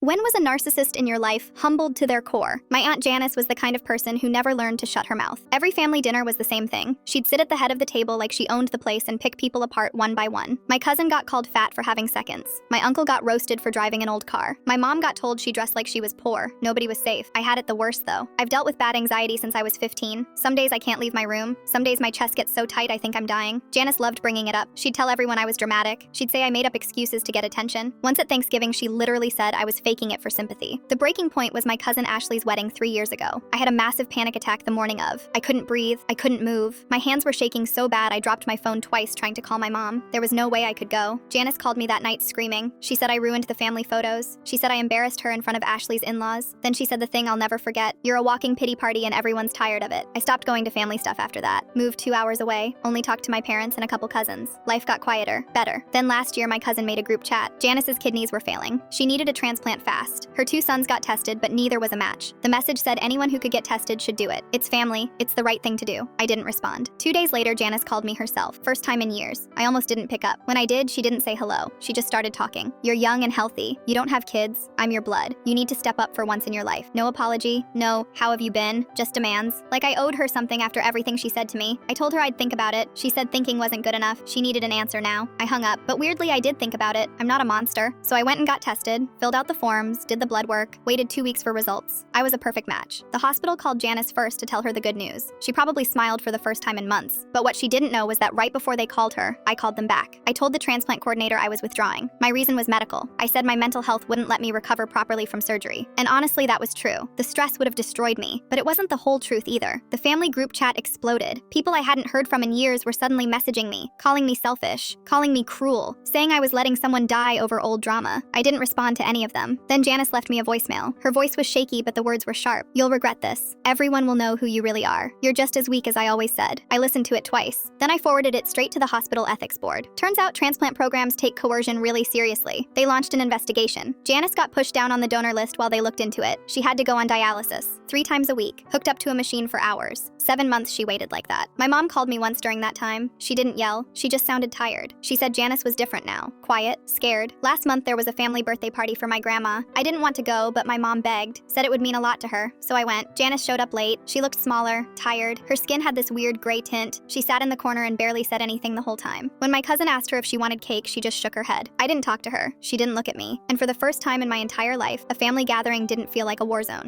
When was a narcissist in your life humbled to their core? My Aunt Janice was the kind of person who never learned to shut her mouth. Every family dinner was the same thing. She'd sit at the head of the table like she owned the place and pick people apart one by one. My cousin got called fat for having seconds. My uncle got roasted for driving an old car. My mom got told she dressed like she was poor. Nobody was safe. I had it the worst though. I've dealt with bad anxiety since I was 15. Some days I can't leave my room. Some days my chest gets so tight I think I'm dying. Janice loved bringing it up. She'd tell everyone I was dramatic. She'd say I made up excuses to get attention. Once at Thanksgiving, she literally said I was faking it for sympathy. The breaking point was my cousin Ashley's wedding 3 years ago. I had a massive panic attack the morning of. I couldn't breathe. I couldn't move. My hands were shaking so bad I dropped my phone twice trying to call my mom. There was no way I could go. Janice called me that night screaming. She said I ruined the family photos. She said I embarrassed her in front of Ashley's in-laws. Then she said the thing I'll never forget. You're a walking pity party and everyone's tired of it. I stopped going to family stuff after that. Moved 2 hours away. Only talked to my parents and a couple cousins. Life got quieter. Better. Then last year my cousin made a group chat. Janice's kidneys were failing. She needed a transplant fast. Her 2 sons got tested, but neither was a match. The message said anyone who could get tested should do it. It's family. It's the right thing to do. I didn't respond. 2 days later, Janice called me herself. First time in years. I almost didn't pick up. When I did, she didn't say hello. She just started talking. You're young and healthy. You don't have kids. I'm your blood. You need to step up for once in your life. No apology. No, how have you been? Just demands. Like I owed her something after everything she said to me. I told her I'd think about it. She said thinking wasn't good enough. She needed an answer now. I hung up, but weirdly I did think about it. I'm not a monster. So I went and got tested, filled out the forms, did the blood work, waited 2 weeks for results. I was a perfect match. The hospital called Janice first to tell her the good news. She probably smiled for the first time in months, but what she didn't know was that right before they called her, I called them back. I told the transplant coordinator I was withdrawing. My reason was medical. I said my mental health wouldn't let me recover properly from surgery. And honestly, that was true. The stress would have destroyed me, but it wasn't the whole truth either. The family group chat exploded. People I hadn't heard from in years were suddenly messaging me, calling me selfish, calling me cruel, saying I was letting someone die over old drama. I didn't respond to any of them. Then Janice left me a voicemail. Her voice was shaky, but the words were sharp. You'll regret this. Everyone will know who you really are. You're just as weak as I always said. I listened to it twice. Then I forwarded it straight to the hospital ethics board. Turns out transplant programs take coercion really seriously. They launched an investigation. Janice got pushed down on the donor list while they looked into it. She had to go on dialysis 3 times a week, hooked up to a machine for hours. 7 months she waited like that. My mom called me once during that time. She didn't yell. She just sounded tired. She said Janice was different now. Quiet, scared. Last month there was a family birthday party for my grandma. I didn't want to go, but my mom begged, said it would mean a lot to her, so I went. Janice showed up late. She looked smaller, tired. Her skin had this weird gray tint. She sat in the corner and barely said anything the whole time. When my cousin asked her if she wanted cake, she just shook her head. I didn't talk to her. She didn't look at me. And for the first time in my entire life, a family gathering didn't feel like a war zone.